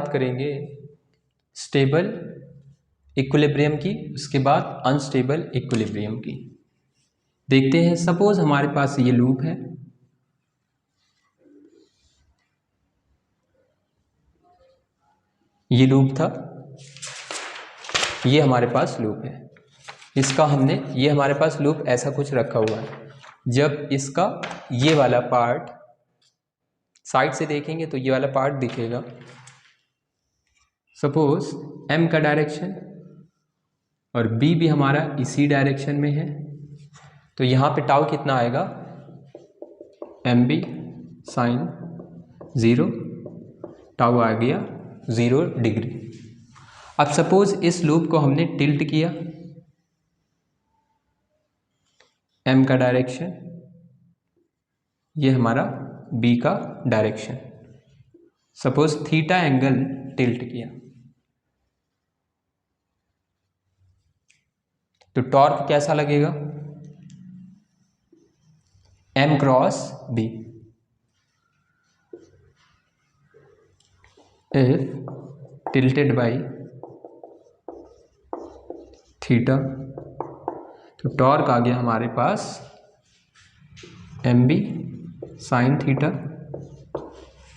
बात करेंगे stable equilibrium की, उसके बाद अनस्टेबल इक्विलिब्रियम की। देखते हैं, सपोज हमारे पास ये लूप है, ये लूप था, ये हमारे पास लूप है, इसका हमने, ये हमारे पास लूप ऐसा कुछ रखा हुआ है। जब इसका ये वाला पार्ट साइड से देखेंगे तो ये वाला पार्ट दिखेगा। सपोज m का डायरेक्शन और b भी हमारा इसी डायरेक्शन में है, तो यहाँ पे टाउ कितना आएगा, mb साइन 0, टाउ आ गया 0 डिग्री। अब सपोज इस लूप को हमने टिल्ट किया, m का डायरेक्शन, ये हमारा b का direction, suppose theta angle tilt किया, तो टॉर्क कैसा लगेगा, m cross b। If tilted by theta, तो टॉर्क आ गया हमारे पास mb साइन थीटा।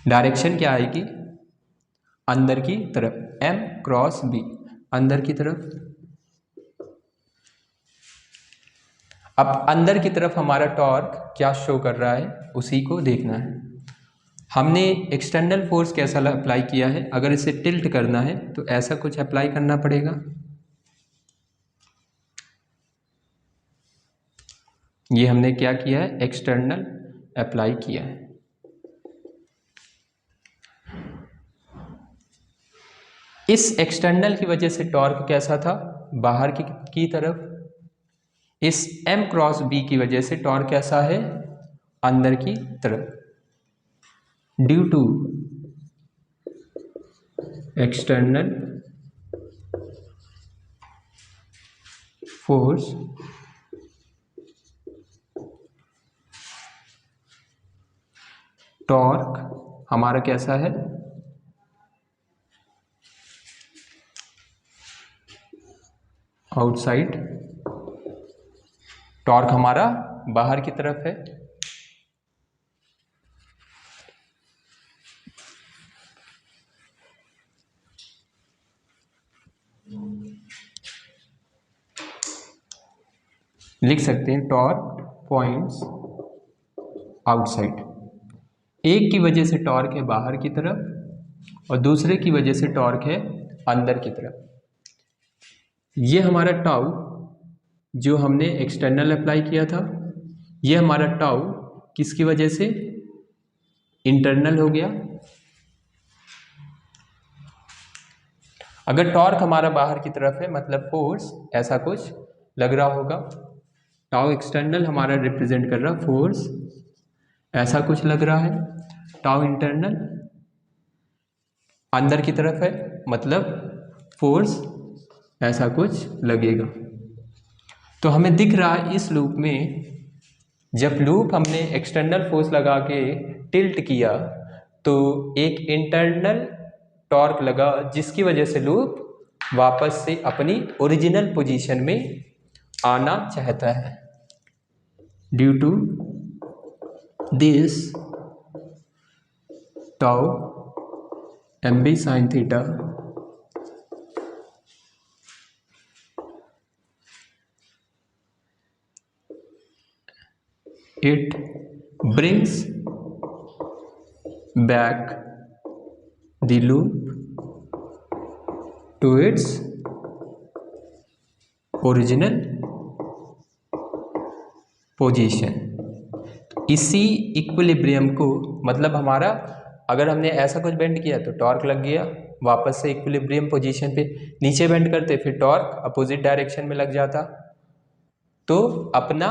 डायरेक्शन क्या आएगी, अंदर की तरफ, m क्रॉस b, अंदर की तरफ। अब अंदर की तरफ हमारा टॉर्क क्या शो कर रहा है, उसी को देखना है। हमने एक्सटर्नल फोर्स कैसा अप्लाई किया है, अगर इसे टिल्ट करना है तो ऐसा कुछ अप्लाई करना पड़ेगा। ये हमने क्या किया है, एक्सटर्नल अप्लाई किया है। इस एक्सटर्नल की वजह से टॉर्क कैसा था, बाहर की तरफ। इस m क्रॉस b की वजह से टॉर्क कैसा है, अंदर की तरफ। Due to external force torque हमारा कैसा है, आउटसाइड, टॉर्क हमारा बाहर की तरफ है। लिख सकते हैं टॉर्क पॉइंट्स आउटसाइड। एक की वजह से टॉर्क है बाहर की तरफ और दूसरे की वजह से टॉर्क है अंदर की तरफ। ये हमारा टाउ जो हमने एक्सटर्नल अप्लाई किया था, ये हमारा टाउ किसकी वजह से, इंटरनल हो गया। अगर टॉर्क हमारा बाहर की तरफ है मतलब फोर्स ऐसा कुछ लग रहा होगा, टाउ एक्सटर्नल हमारा रिप्रेजेंट कर रहा फोर्स, ऐसा कुछ लग रहा है। टाउ इंटरनल अंदर की तरफ है मतलब फोर्स ऐसा कुछ लगेगा। तो हमें दिख रहा है इस लूप में, जब लूप हमने एक्सटर्नल फोर्स लगा के टिल्ट किया तो एक इंटरनल टॉर्क लगा जिसकी वजह से लूप वापस से अपनी ओरिजिनल पोजीशन में आना चाहता है। Due to this tau mb sin theta it brings back the loop to its original position। इसी इक्विलिब्रियम को, मतलब हमारा अगर हमने ऐसा कुछ बेंड किया तो टॉर्क लग गया, वापस से इक्विलिब्रियम पोजीशन पे। नीचे बेंड करते फिर टॉर्क अपोजिट डायरेक्शन में लग जाता, तो अपना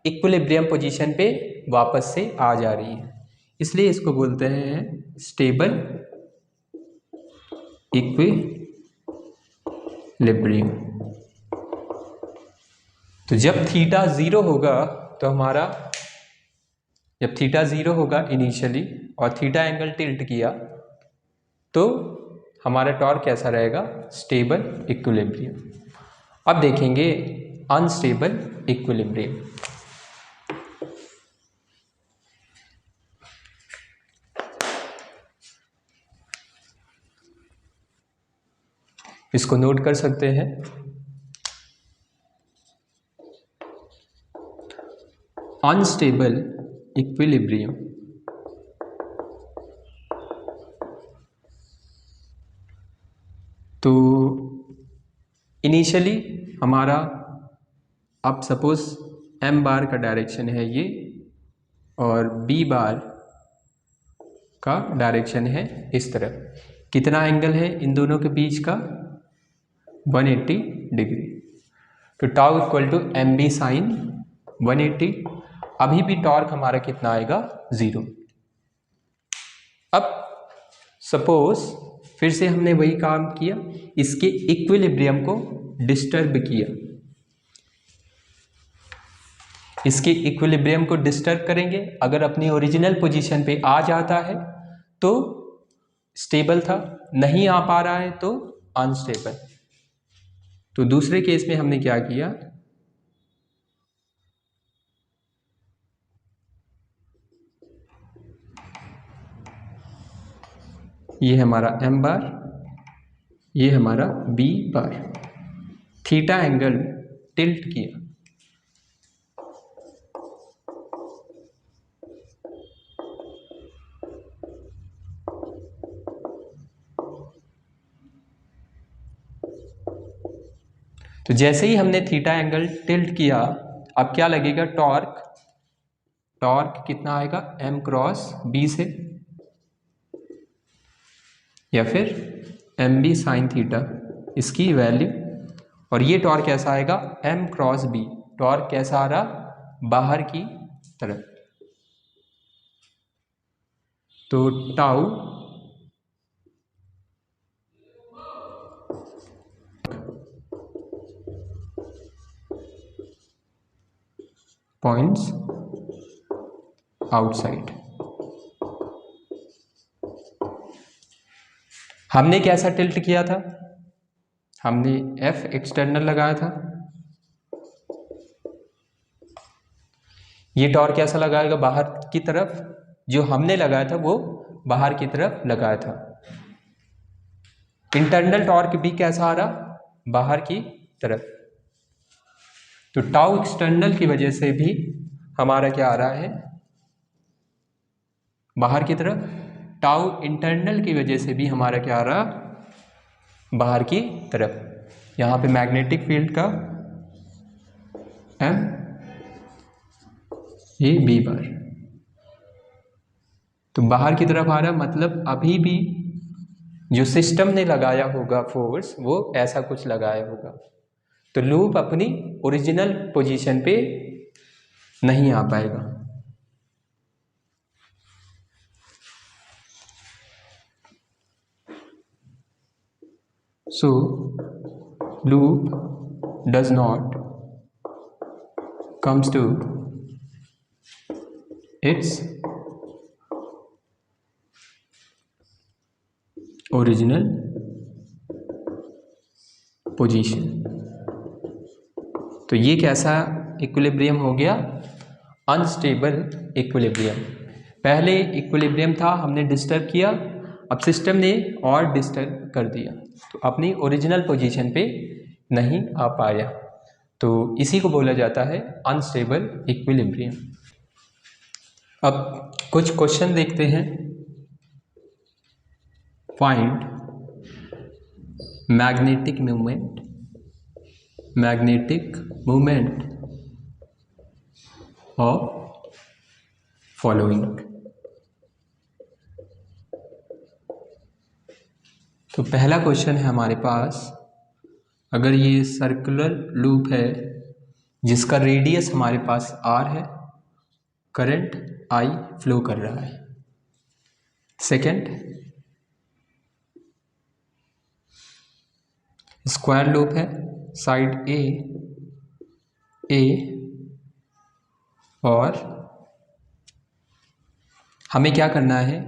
इक्विलिब्रियम पोजीशन पे वापस से आ जा रही है। इसलिए इसको बोलते हैं स्टेबल इक्विलिब्रियम। तो जब थीटा 0 होगा तो हमारा, जब थीटा 0 होगा इनिशियली और थीटा एंगल टिल्ट किया तो हमारा टॉर्क कैसा रहेगा, स्टेबल इक्विलिब्रियम। अब देखेंगे अनस्टेबल इक्विलिब्रियम। इसको नोट कर सकते हैं। अनस्टेबल इक्विलिब्रियम तो इनिशियली हमारा, अब सपोज m बार का डायरेक्शन है ये और b बार का डायरेक्शन है इस तरफ। कितना एंगल है इन दोनों के बीच का, 180 डिग्री। तो tau equal to M B sine 180। अभी भी टॉर्क हमारा कितना आएगा, 0। अब सपोज फिर से हमने वही काम किया, इसके इक्विलिब्रियम को डिस्टर्ब किया। इसके इक्विलिब्रियम को डिस्टर्ब करेंगे, अगर अपनी ओरिजिनल पोजीशन पे आ जाता है तो स्टेबल था, नहीं आ पा रहा है तो अनस्टेबल। तो दूसरे केस में हमने क्या किया, ये हमारा m बार, ये हमारा b बार, थीटा एंगल टिल्ट किया। तो जैसे ही हमने थीटा एंगल टिल्ट किया, अब क्या लगेगा, टॉर्क कितना आएगा, m क्रॉस b से, या फिर एम बी साइन थीटा इसकी वैल्यू। और ये टॉर्क कैसा आएगा, m क्रॉस b। टॉर्क कैसा आ रहा, बाहर की तरफ। तो टाउ पॉइंट्स आउटसाइड। हमने कैसा टिल्ट किया था, हमने F एक्सटर्नल लगाया था। ये टॉर्क कैसा लगाएगा, बाहर की तरफ। जो हमने लगाया था वो बाहर की तरफ लगाया था। इंटरनल टॉर्क भी कैसा आ रहा, बाहर की तरफ। तो टाउ एक्सटर्नल की वजह से भी हमारा क्या आ रहा है, बाहर की तरफ। टाउ इंटरनल की वजह से भी हमारा क्या आ रहा, बाहर की तरफ। यहाँ पे मैग्नेटिक फील्ड का M, ये B बार, तो बाहर की तरफ आ रहा, मतलब अभी भी जो सिस्टम ने लगाया होगा फोर्स वो ऐसा कुछ लगाया होगा। तो लूप अपनी ओरिजिनल पोजीशन पे नहीं आ पाएगा। So loop does not comes to its original position। तो ये कैसा इक्विलिब्रियम हो गया, अनस्टेबल इक्विलिब्रियम। पहले इक्विलिब्रियम था, हमने डिस्टर्ब किया, अब सिस्टम ने और डिस्टर्ब कर दिया, तो अपनी ओरिजिनल पोजीशन पे नहीं आ पाया। तो इसी को बोला जाता है अनस्टेबल इक्विलिब्रियम। अब कुछ क्वेश्चन देखते हैं। Find magnetic movement of following. तो पहला क्वेश्चन है हमारे पास, अगर ये सर्कुलर लूप है जिसका रेडियस हमारे पास r है, करंट I फ्लो कर रहा है। सेकंड, स्क्वायर लूप है, साइड A और हमें क्या करना है,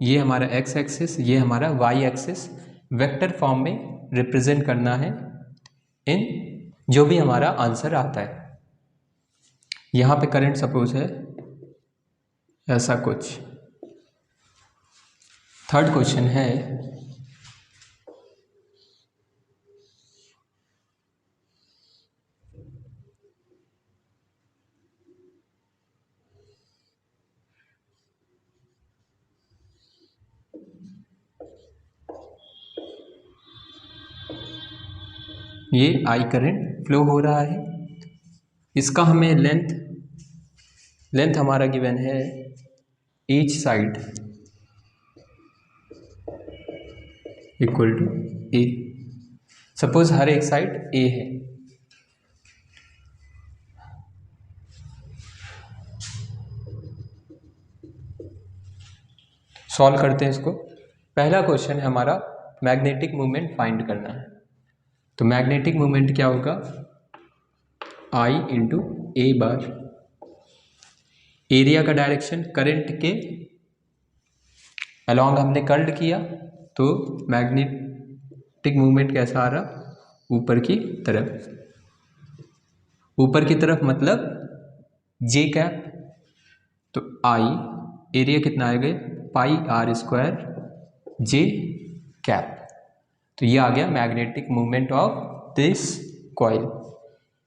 ये हमारा एक्स एक्सिस, ये हमारा वाई एक्सिस, वेक्टर फॉर्म में रिप्रेजेंट करना है इन जो भी हमारा आंसर आता है। यहाँ पे करंट सपोज है ऐसा कुछ। थर्ड क्वेश्चन है ये आई करंट फ्लो हो रहा है, इसका हमें लेंथ हमारा गिवन है each side equal to a. Suppose हर एक साइड ए है, सॉल्व करते हैं इसको। पहला क्वेश्चन है हमारा मैग्नेटिक मोमेंट फाइंड करना है। तो मैग्नेटिक मोमेंट क्या होगा, आई इंटू ए बार, एरिया का डायरेक्शन करंट के अलॉन्ग हमने कर्ल किया, तो मैग्नेटिक मोमेंट कैसा आ रहा, ऊपर की तरफ। ऊपर की तरफ मतलब जे कैप, तो आई एरिया कितना आएगा, पाई आर स्क्वायर जे कैप। तो ये आ गया magnetic moment of this coil.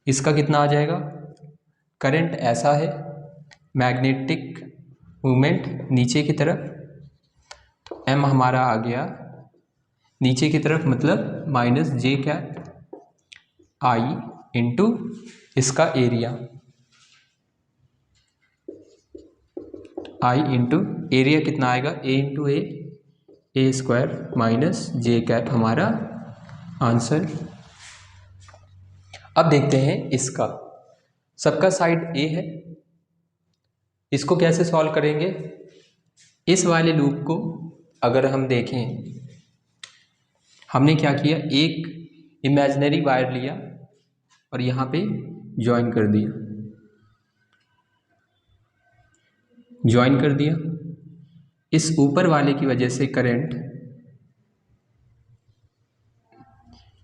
इसका कितना आ जाएगा, करंट ऐसा है, मैग्नेटिक मोमेंट नीचे की तरफ, तो एम हमारा आ गया नीचे की तरफ मतलब माइनस जे कैप आई इंटू इसका एरिया, आई इंटू एरिया कितना आएगा, ए into A square minus J cap हमारा आंसर। अब देखते हैं इसका, सबका साइड ए है, इसको कैसे सॉल्व करेंगे। इस वाले लूप को अगर हम देखें, हमने क्या किया, एक इमेजिनरी वायर लिया और यहाँ पे ज्वाइन कर दिया, इस ऊपर वाले की वजह से करंट,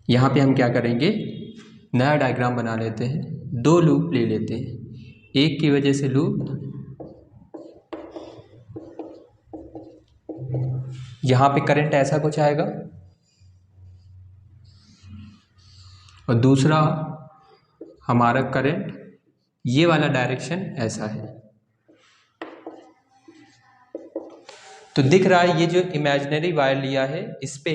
यहाँ पे हम क्या करेंगे, नया डायग्राम बना लेते हैं, दो लूप ले लेते हैं, एक की वजह से लूप, यहाँ पे करंट ऐसा कुछ आएगा और दूसरा हमारा करंट ये वाला डायरेक्शन ऐसा है। तो दिख रहा है ये जो इमेजिनरी वायर लिया है, इस पे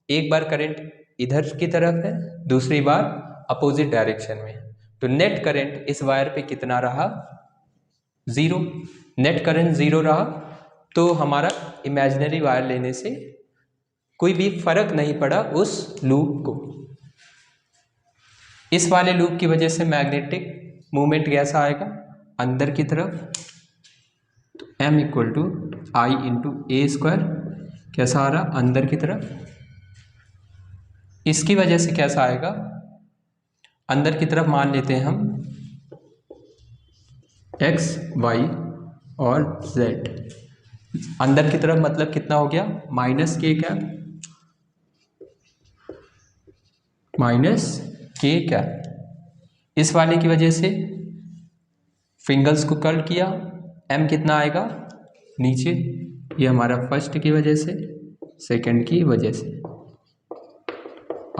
एक बार करंट इधर की तरफ है, दूसरी बार अपोजिट डायरेक्शन में। तो नेट करंट इस वायर पे कितना रहा, 0। नेट करंट 0 रहा, तो हमारा इमेजिनरी वायर लेने से कोई भी फर्क नहीं पड़ा उस लूप को। इस वाले लूप की वजह से मैग्नेटिक मूवमेंट कैसा आएगा, अंदर की तरफ, तो m equal to I into A square कैसा आ रहा, अंदर की तरफ। इसकी वजह से कैसा आएगा, अंदर की तरफ मान लेते हैं हम x y और z। अंदर की तरफ मतलब कितना हो गया, माइनस के कैप, माइनस के कैप। इस वाले की वजह से फिंगर्स को कर्ल किया, m कितना आएगा नीचे, ये हमारा फर्स्ट की वजह से, सेकंड की वजह से,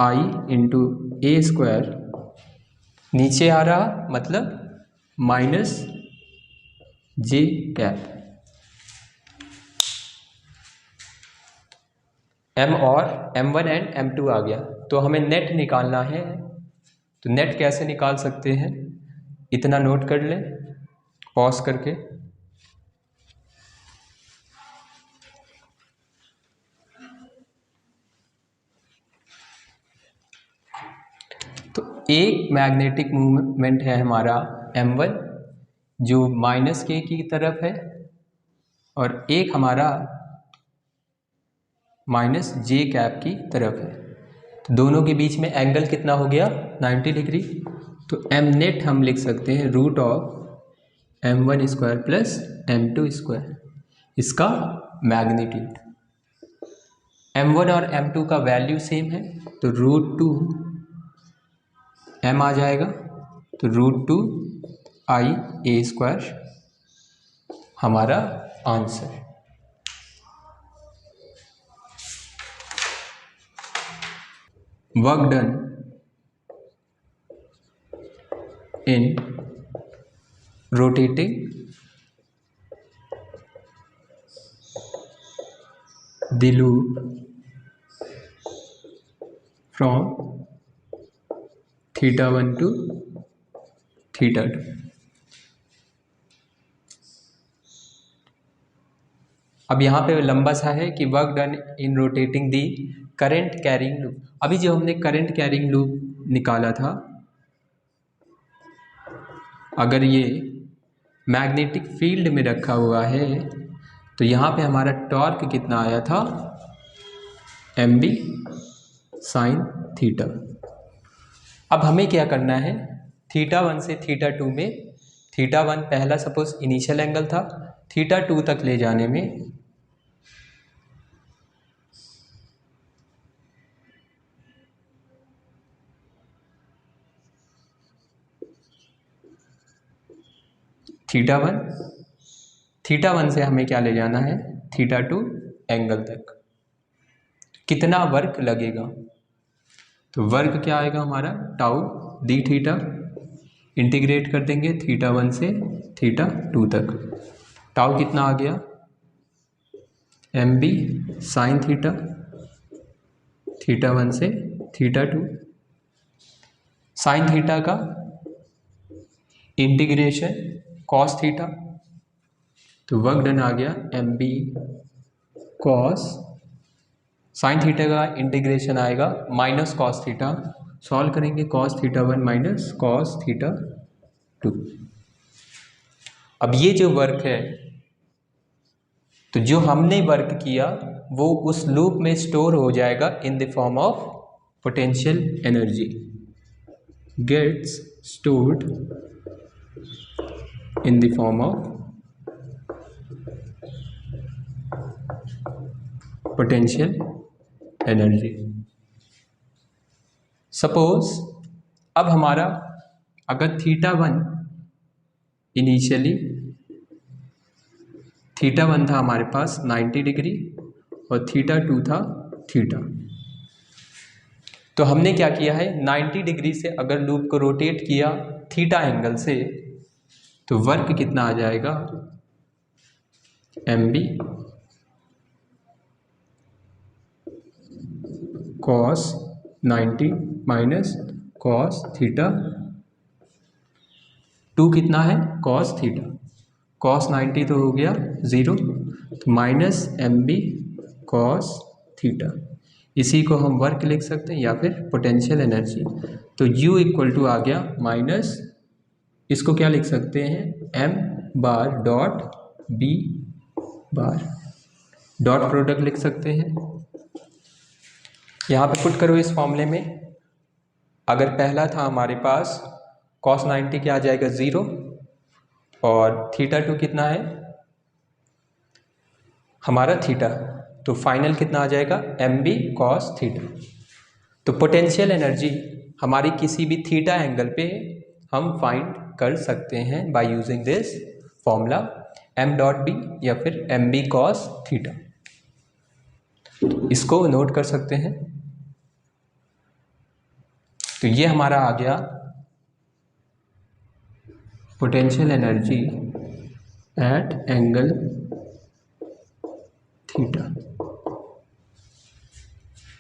आई इंटू ए स्क्वायर नीचे आ रहा मतलब माइनस जे कैप। m और m1 एंड m2 आ गया, तो हमें नेट निकालना है। तो नेट कैसे निकाल सकते हैं, इतना नोट कर लें पॉज करके। तो एक मैग्नेटिक मूवमेंट है हमारा m1 जो माइनस के की तरफ है, और एक हमारा माइनस जे कैप की तरफ है। तो दोनों के बीच में एंगल कितना हो गया, 90 डिग्री। तो m नेट हम लिख सकते हैं root of m1 square plus m2 square. इसका मैग्नीट्यूड। m1 और m2 का वैल्यू सेम है तो √2 m आ जाएगा, तो √2 IA² हमारा answer. Work done in rotating the loop from θ1 to θ2। अब यहाँ पे लंबा सा है कि work done in rotating the current carrying loop. अभी जो हमने करंट कैरिंग लूप निकाला था, अगर ये मैग्नेटिक फील्ड में रखा हुआ है तो यहाँ पे हमारा टॉर्क कितना आया था, mb sin थीटा। अब हमें क्या करना है, θ1 से θ2 में θ1 पहला सपोज इनिशियल एंगल था, θ2 तक ले जाने में θ1 से हमें क्या ले जाना है, θ2 एंगल तक कितना वर्क लगेगा। तो वर्क क्या आएगा हमारा, टाउ डी थीटा, इंटीग्रेट कर देंगे θ1 से θ2 तक, टाउ कितना आ गया, mb sin थीटा, θ1 से θ2, साइन थीटा का इंटीग्रेशन कॉस थीटा, तो वर्क डन आ गया mb कॉस, साइन थीटा का इंटीग्रेशन आएगा माइनस कॉस थीटा, सॉल्व करेंगे कॉस θ1 माइनस कॉस θ2। अब ये जो वर्क है, तो जो हमने वर्क किया वो उस लूप में स्टोर हो जाएगा in the form of potential energy, gets stored in the form of potential energy। Suppose अब हमारा अगर θ1 इनिशियली θ1 था हमारे पास 90 डिग्री और θ2 था थीटा, तो हमने क्या किया है 90 डिग्री से अगर लूप को रोटेट किया थीटा एंगल से तो वर्क कितना आ जाएगा, mb cos 90 माइनस cos θ2 कितना है cos थीटा, cos 90 तो हो गया 0, तो माइनस mb cos थीटा, इसी को हम वर्क लिख सकते हैं या फिर पोटेंशियल एनर्जी। तो u इक्वल टू आ गया माइनस, इसको क्या लिख सकते हैं, m बार डॉट b बार, डॉट प्रोडक्ट लिख सकते हैं। यहाँ पे पुट करो इस फॉर्मूले में, अगर पहला था हमारे पास cos 90 क्या आ जाएगा 0 और θ2 कितना है हमारा थीटा, तो फाइनल कितना आ जाएगा mb cos थीटा। तो पोटेंशियल एनर्जी हमारी किसी भी थीटा एंगल पे हम फाइंड कर सकते हैं by using this formula m dot b या फिर mb cos थीटा, इसको नोट कर सकते हैं। तो ये हमारा आ गया potential energy at angle theta,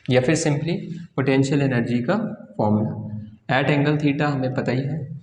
या फिर सिंपली पोटेंशियल एनर्जी का फॉर्मूला एट एंगल थीटा हमें पता ही है।